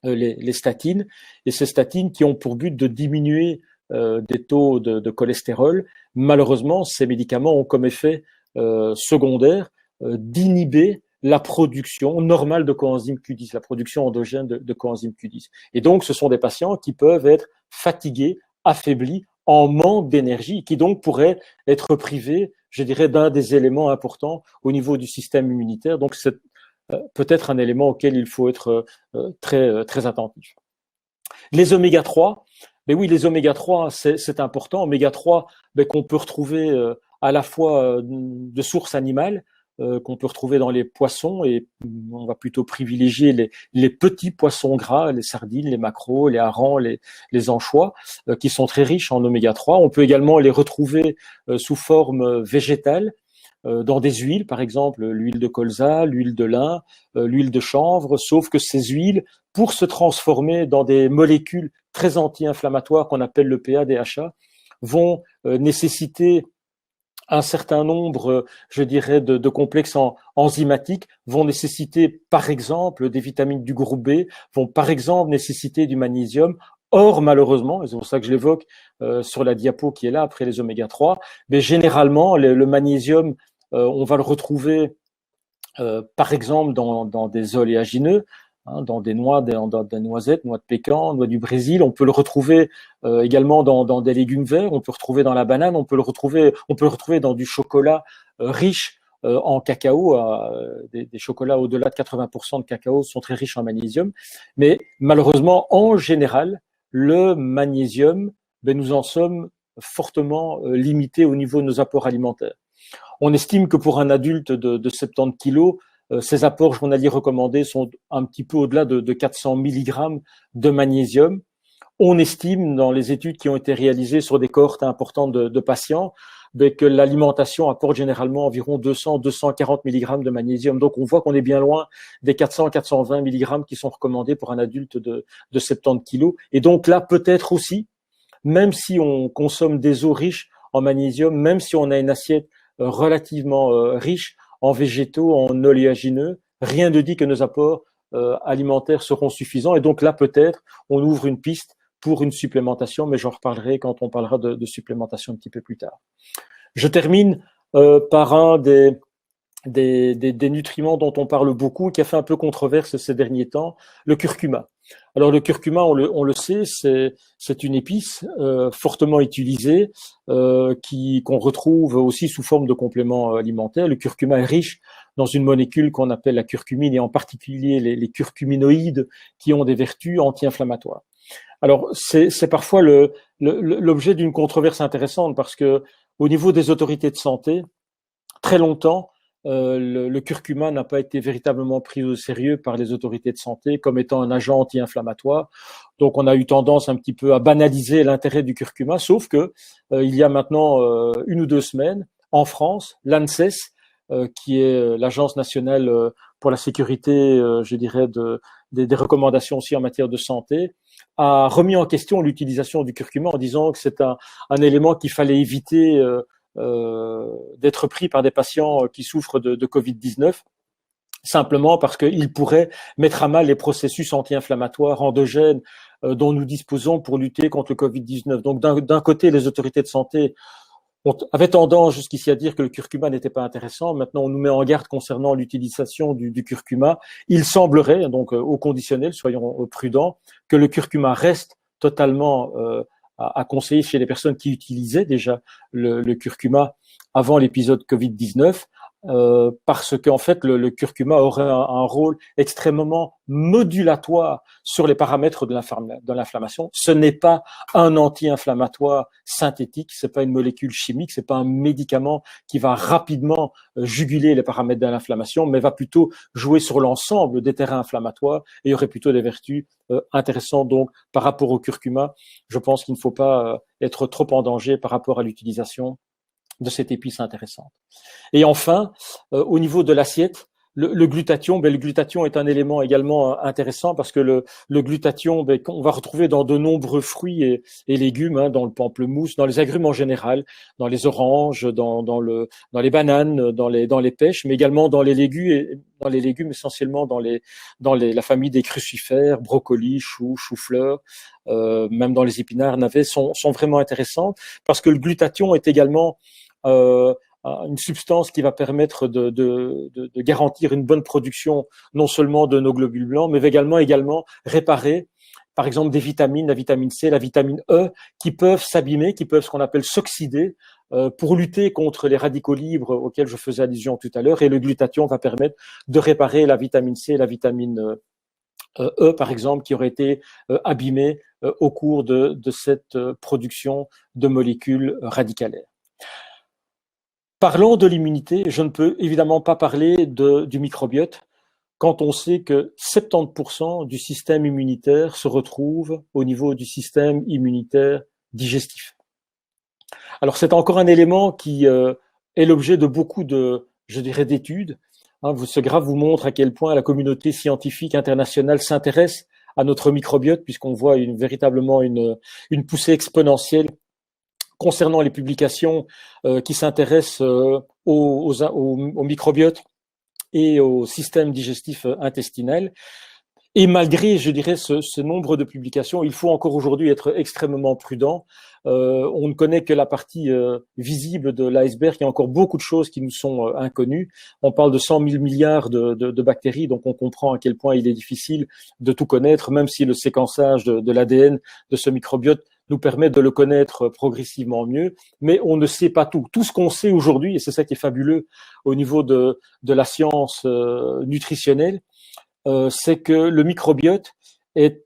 les statines, et ces statines qui ont pour but de diminuer des taux de cholestérol. Malheureusement, ces médicaments ont comme effet secondaire d'inhiber la production normale de coenzyme Q10, la production endogène de coenzyme Q10. Et donc, ce sont des patients qui peuvent être fatigués, affaiblis, en manque d'énergie, qui donc pourraient être privés, je dirais, d'un des éléments importants au niveau du système immunitaire. Donc, c'est peut-être un élément auquel il faut être très attentif. Les oméga 3, mais oui, les oméga 3, c'est important. Oméga 3, qu'on peut retrouver à la fois de sources animales, qu'on peut retrouver dans les poissons, et on va plutôt privilégier les petits poissons gras, les sardines, les maquereaux, les harengs, les anchois, qui sont très riches en oméga 3. On peut également les retrouver sous forme végétale, dans des huiles, par exemple l'huile de colza, l'huile de lin, l'huile de chanvre, sauf que ces huiles, pour se transformer dans des molécules très anti-inflammatoires qu'on appelle le PA-DHA, vont nécessiter un certain nombre, je dirais, de complexes enzymatiques, vont nécessiter, par exemple, des vitamines du groupe B, vont, par exemple, nécessiter du magnésium. Or, malheureusement, et c'est pour ça que je l'évoque sur la diapo qui est là après les oméga 3, mais généralement, le magnésium, on va le retrouver, par exemple, dans des oléagineux, dans des noix, dans des noisettes, noix de pécan, noix du Brésil. On peut le retrouver également dans des légumes verts. On peut le retrouver dans la banane. On peut le retrouver dans du chocolat riche en cacao. Des chocolats au-delà de 80% de cacao sont très riches en magnésium. Mais malheureusement, en général, le magnésium, nous en sommes fortement limités au niveau de nos apports alimentaires. On estime que pour un adulte de 70 kilos, ces apports journaliers recommandés sont un petit peu au-delà de 400 mg de magnésium. On estime, dans les études qui ont été réalisées sur des cohortes importantes de patients, que l'alimentation apporte généralement environ 200-240 mg de magnésium. Donc, on voit qu'on est bien loin des 400-420 mg qui sont recommandés pour un adulte de 70 kg. Et donc là, peut-être aussi, même si on consomme des eaux riches en magnésium, même si on a une assiette relativement riche en végétaux, en oléagineux, rien ne dit que nos apports alimentaires seront suffisants. Et donc là, peut-être, on ouvre une piste pour une supplémentation, mais j'en reparlerai quand on parlera de supplémentation un petit peu plus tard. Je termine par un des nutriments dont on parle beaucoup, qui a fait un peu controverse ces derniers temps, le curcuma. Alors le curcuma, on le sait, c'est une épice fortement utilisée qu'on retrouve aussi sous forme de complément alimentaire. Le curcuma est riche dans une molécule qu'on appelle la curcumine et en particulier les curcuminoïdes qui ont des vertus anti-inflammatoires. Alors c'est parfois l'objet d'une controverse intéressante parce que au niveau des autorités de santé, très longtemps, le curcuma n'a pas été véritablement pris au sérieux par les autorités de santé comme étant un agent anti-inflammatoire. Donc, on a eu tendance un petit peu à banaliser l'intérêt du curcuma, sauf que il y a maintenant 1 ou 2 semaines, en France, l'ANSES, qui est l'Agence nationale pour la sécurité, je dirais, des recommandations aussi en matière de santé, a remis en question l'utilisation du curcuma en disant que c'est un élément qu'il fallait éviter d'être pris par des patients qui souffrent de Covid-19, simplement parce qu'il pourrait mettre à mal les processus anti-inflammatoires endogènes dont nous disposons pour lutter contre le Covid-19. Donc d'un côté, les autorités de santé avait tendance jusqu'ici à dire que le curcuma n'était pas intéressant. Maintenant, on nous met en garde concernant l'utilisation du curcuma. Il semblerait, donc au conditionnel, soyons prudents, que le curcuma reste totalement à conseiller chez les personnes qui utilisaient déjà le curcuma avant l'épisode Covid-19, parce qu'en fait, le curcuma aurait un rôle extrêmement modulatoire sur les paramètres de l'inflammation. Ce n'est pas un anti-inflammatoire synthétique, c'est pas une molécule chimique, c'est pas un médicament qui va rapidement juguler les paramètres de l'inflammation, mais va plutôt jouer sur l'ensemble des terrains inflammatoires et aurait plutôt des vertus intéressantes. Donc, par rapport au curcuma, je pense qu'il ne faut pas être trop en danger par rapport à l'utilisation de cette épice intéressante. Et enfin, au niveau de l'assiette, le glutathion, le glutathion est un élément également intéressant parce que le glutathion, on va retrouver dans de nombreux fruits et légumes, dans le pamplemousse, dans les agrumes en général, dans les oranges, dans les bananes, dans les pêches, mais également dans les légumes essentiellement dans la famille des crucifères, brocolis, choux-fleurs, même dans les épinards, navets sont vraiment intéressants parce que le glutathion est également une substance qui va permettre de garantir une bonne production non seulement de nos globules blancs, mais également réparer, par exemple, des vitamines, la vitamine C, la vitamine E, qui peuvent s'abîmer, qui peuvent ce qu'on appelle s'oxyder pour lutter contre les radicaux libres auxquels je faisais allusion tout à l'heure. Et le glutathion va permettre de réparer la vitamine C, la vitamine E, par exemple, qui auraient été abîmées au cours de cette production de molécules radicalaires. Parlons de l'immunité, je ne peux évidemment pas parler du microbiote quand on sait que 70% du système immunitaire se retrouve au niveau du système immunitaire digestif. Alors c'est encore un élément qui est l'objet de beaucoup d'études. Ce graphe vous montre à quel point la communauté scientifique internationale s'intéresse à notre microbiote, puisqu'on voit véritablement une poussée exponentielle concernant les publications qui s'intéressent au microbiote et au système digestif intestinal. Et malgré, je dirais, ce nombre de publications, il faut encore aujourd'hui être extrêmement prudent. On ne connaît que la partie visible de l'iceberg. Il y a encore beaucoup de choses qui nous sont inconnues. On parle de 100 000 milliards de bactéries, donc on comprend à quel point il est difficile de tout connaître, même si le séquençage de l'ADN de ce microbiote nous permet de le connaître progressivement mieux, mais on ne sait pas tout. Tout ce qu'on sait aujourd'hui, et c'est ça qui est fabuleux au niveau de la science nutritionnelle, c'est que le microbiote est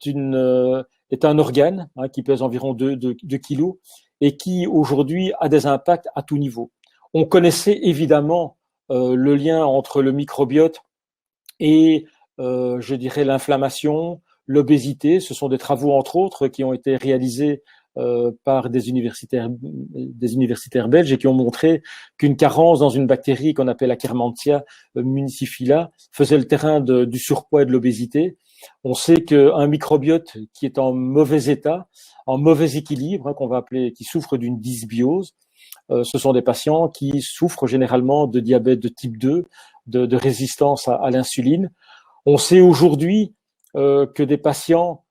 un organe qui pèse environ 2 kilos et qui aujourd'hui a des impacts à tout niveau. On connaissait évidemment le lien entre le microbiote et je dirais l'inflammation, l'obésité. Ce sont des travaux, entre autres, qui ont été réalisés par des universitaires belges et qui ont montré qu'une carence dans une bactérie qu'on appelle Akkermansia municiphala faisait le terrain du surpoids et de l'obésité. On sait qu'un microbiote qui est en mauvais état, en mauvais équilibre, qu'on va appeler, qui souffre d'une dysbiose, ce sont des patients qui souffrent généralement de diabète de type 2, de résistance à l'insuline. On sait aujourd'hui que des patients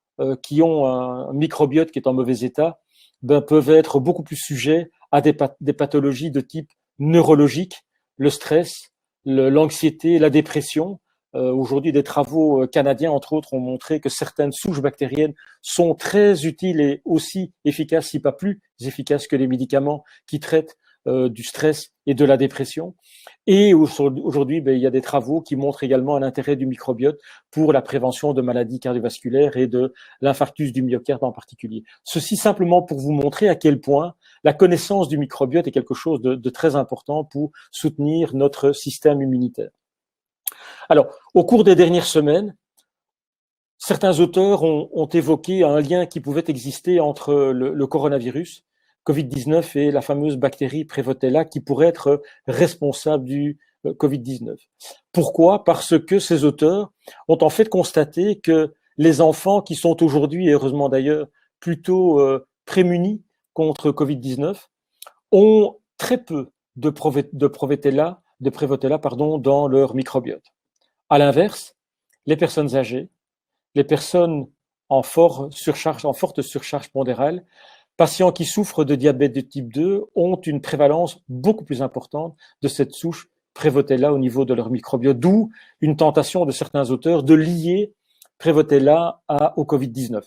qui ont un microbiote qui est en mauvais état peuvent être beaucoup plus sujets à des pathologies de type neurologique, le stress, l'anxiété, la dépression. Aujourd'hui, des travaux canadiens, entre autres, ont montré que certaines souches bactériennes sont très utiles et aussi efficaces, si pas plus efficaces que les médicaments qui traitent du stress et de la dépression. Et aujourd'hui, il y a des travaux qui montrent également l'intérêt du microbiote pour la prévention de maladies cardiovasculaires et de l'infarctus du myocarde en particulier. Ceci simplement pour vous montrer à quel point la connaissance du microbiote est quelque chose de très important pour soutenir notre système immunitaire. Alors, au cours des dernières semaines, certains auteurs ont évoqué un lien qui pouvait exister entre le coronavirus, Covid-19, et la fameuse bactérie Prevotella qui pourrait être responsable du Covid-19. Pourquoi? Parce que ces auteurs ont en fait constaté que les enfants qui sont aujourd'hui, et heureusement d'ailleurs, plutôt prémunis contre Covid-19, ont très peu de Prevotella dans leur microbiote. À l'inverse, les personnes âgées, les personnes en forte surcharge pondérale, patients qui souffrent de diabète de type 2 ont une prévalence beaucoup plus importante de cette souche Prevotella au niveau de leur microbiote, d'où une tentation de certains auteurs de lier Prevotella au Covid-19.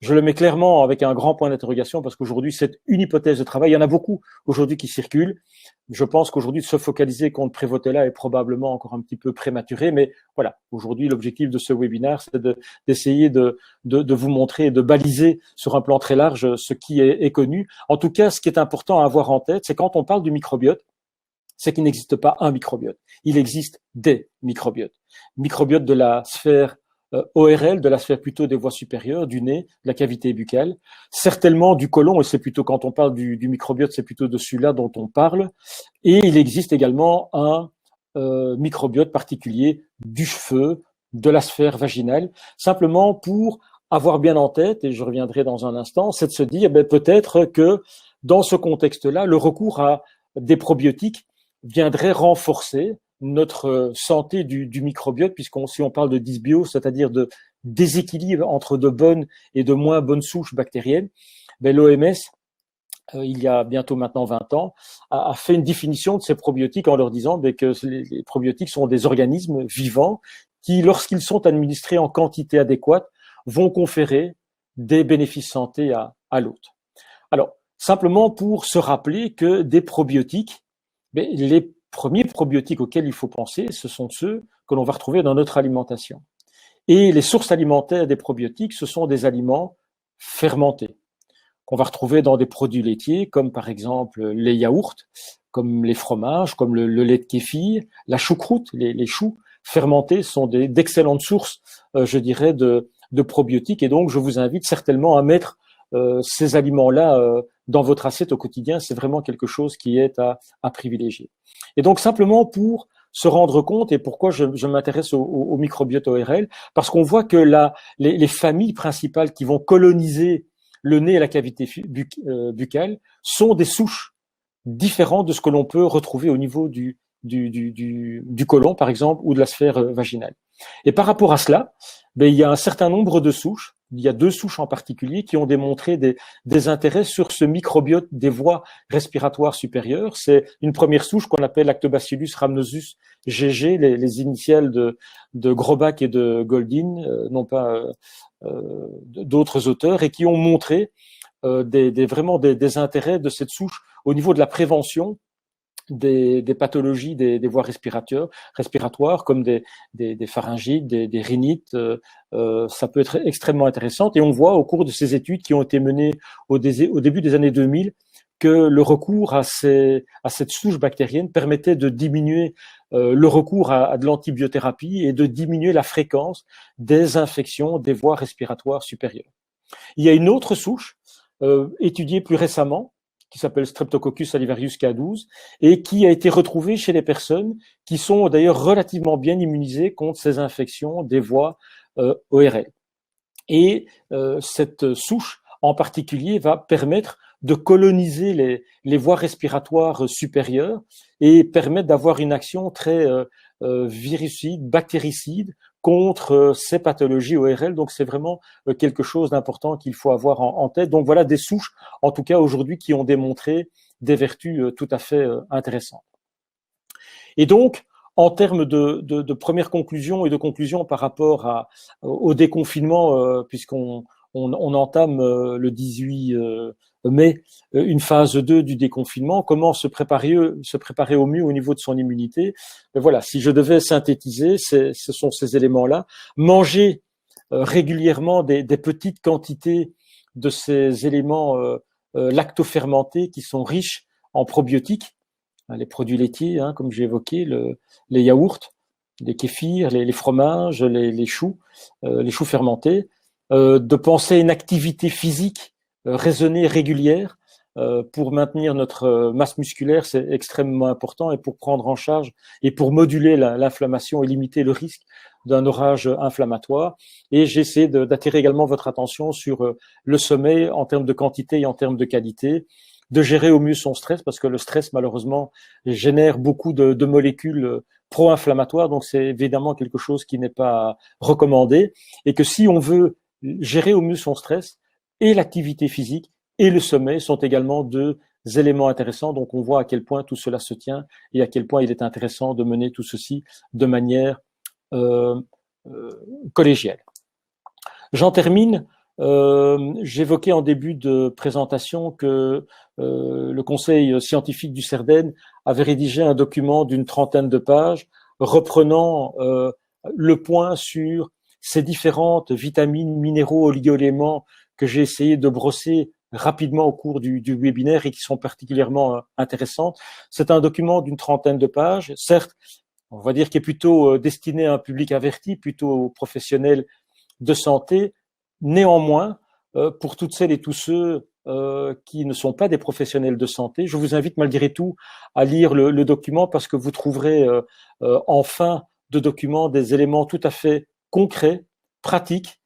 Je le mets clairement avec un grand point d'interrogation parce qu'aujourd'hui, c'est une hypothèse de travail. Il y en a beaucoup aujourd'hui qui circulent. Je pense qu'aujourd'hui, de se focaliser contre Prevotella est probablement encore un petit peu prématuré. Mais voilà, aujourd'hui, l'objectif de ce webinaire, c'est d'essayer de vous montrer et de baliser sur un plan très large ce qui est connu. En tout cas, ce qui est important à avoir en tête, c'est quand on parle du microbiote, c'est qu'il n'existe pas un microbiote. Il existe des microbiotes. Microbiote de la sphère ORL, de la sphère plutôt des voies supérieures, du nez, de la cavité buccale, certainement du côlon, et c'est plutôt quand on parle du microbiote, c'est plutôt de celui-là dont on parle, et il existe également un microbiote particulier du cheveu, de la sphère vaginale, simplement pour avoir bien en tête, et je reviendrai dans un instant, c'est de se dire peut-être que dans ce contexte-là, le recours à des probiotiques viendrait renforcer notre santé du microbiote, si on parle de dysbiose, c'est-à-dire de déséquilibre entre de bonnes et de moins bonnes souches bactériennes, l'OMS, il y a bientôt maintenant 20 ans, a fait une définition de ces probiotiques en leur disant que les probiotiques sont des organismes vivants qui, lorsqu'ils sont administrés en quantité adéquate, vont conférer des bénéfices santé à l'hôte. Alors, simplement pour se rappeler que des probiotiques, les premiers probiotiques auxquels il faut penser, ce sont ceux que l'on va retrouver dans notre alimentation. Et les sources alimentaires des probiotiques, ce sont des aliments fermentés, qu'on va retrouver dans des produits laitiers, comme par exemple les yaourts, comme les fromages, comme le lait de kéfir, la choucroute, les choux fermentés sont d'excellentes sources, je dirais, de probiotiques. Et donc, je vous invite certainement à mettre ces aliments-là dans votre assiette au quotidien. C'est vraiment quelque chose qui est à privilégier. Et donc, simplement pour se rendre compte, et pourquoi je m'intéresse au microbiote ORL, parce qu'on voit que les familles principales qui vont coloniser le nez et la cavité buccale sont des souches différentes de ce que l'on peut retrouver au niveau du côlon, par exemple, ou de la sphère vaginale. Et par rapport à cela, il y a un certain nombre de souches. Il y a 2 souches en particulier qui ont démontré des intérêts sur ce microbiote des voies respiratoires supérieures. C'est une première souche qu'on appelle Lactobacillus rhamnosus GG, les initiales de Grobak et de Goldin, non pas d'autres auteurs, et qui ont montré vraiment des intérêts de cette souche au niveau de la prévention des pathologies des voies respiratoires comme des pharyngites, des rhinites. Ça peut être extrêmement intéressant. Et on voit au cours de ces études qui ont été menées au début des années 2000 que le recours à cette souche bactérienne permettait de diminuer le recours à de l'antibiothérapie et de diminuer la fréquence des infections des voies respiratoires supérieures. Il y a une autre souche étudiée plus récemment, qui s'appelle Streptococcus salivarius K12, et qui a été retrouvée chez les personnes qui sont d'ailleurs relativement bien immunisées contre ces infections des voies ORL. Et cette souche en particulier va permettre de coloniser les voies respiratoires supérieures et permettre d'avoir une action très virucide, bactéricide contre ces pathologies ORL. Donc c'est vraiment quelque chose d'important qu'il faut avoir en tête. Donc voilà des souches, en tout cas aujourd'hui, qui ont démontré des vertus tout à fait intéressantes. Et donc, en termes de premières conclusions et de conclusions par rapport au déconfinement, puisqu'on entame le 18 mai une phase 2 du déconfinement, comment se préparer au mieux au niveau de son immunité. Mais voilà, si je devais synthétiser, ce sont ces éléments-là. Manger régulièrement des petites quantités de ces éléments lactofermentés qui sont riches en probiotiques, les produits laitiers, comme j'ai évoqué, les yaourts, les kéfirs, les fromages, les choux fermentés, de penser à une activité physique raisonnée, régulière, pour maintenir notre masse musculaire, c'est extrêmement important, et pour prendre en charge et pour moduler l'inflammation et limiter le risque d'un orage inflammatoire. Et j'essaie d'attirer également votre attention sur le sommeil en termes de quantité et en termes de qualité, de gérer au mieux son stress, parce que le stress, malheureusement, génère beaucoup de molécules pro-inflammatoires, donc c'est évidemment quelque chose qui n'est pas recommandé, et que si on veut gérer au mieux son stress, et l'activité physique et le sommeil sont également deux éléments intéressants. Donc on voit à quel point tout cela se tient et à quel point il est intéressant de mener tout ceci de manière collégiale. J'en termine. J'évoquais en début de présentation que le conseil scientifique du CERDEN avait rédigé un document d'une 30aine de pages reprenant le point sur ces différentes vitamines, minéraux, oligo-éléments que j'ai essayé de brosser rapidement au cours du webinaire et qui sont particulièrement intéressantes. C'est un document d'une 30aine de pages, certes, on va dire qui est plutôt destiné à un public averti, plutôt aux professionnels de santé. Néanmoins, pour toutes celles et tous ceux qui ne sont pas des professionnels de santé, je vous invite malgré tout à lire le document, parce que vous trouverez en fin de document des éléments tout à fait concrets, pratiques,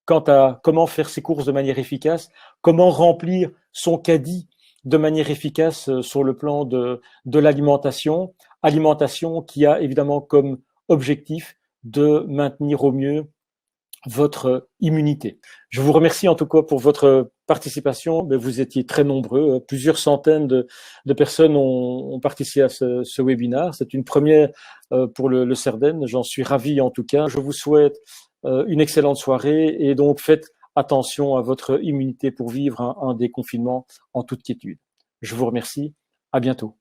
quant à comment faire ses courses de manière efficace, comment remplir son caddie de manière efficace sur le plan de l'alimentation, alimentation qui a évidemment comme objectif de maintenir au mieux votre immunité. Je vous remercie en tout cas pour votre participation. Vous étiez très nombreux, plusieurs centaines de personnes ont participé à ce webinaire. C'est une première pour le CERDEN, j'en suis ravi en tout cas. Je vous souhaite une excellente soirée et donc faites attention à votre immunité pour vivre un déconfinement en toute quiétude. Je vous remercie, à bientôt.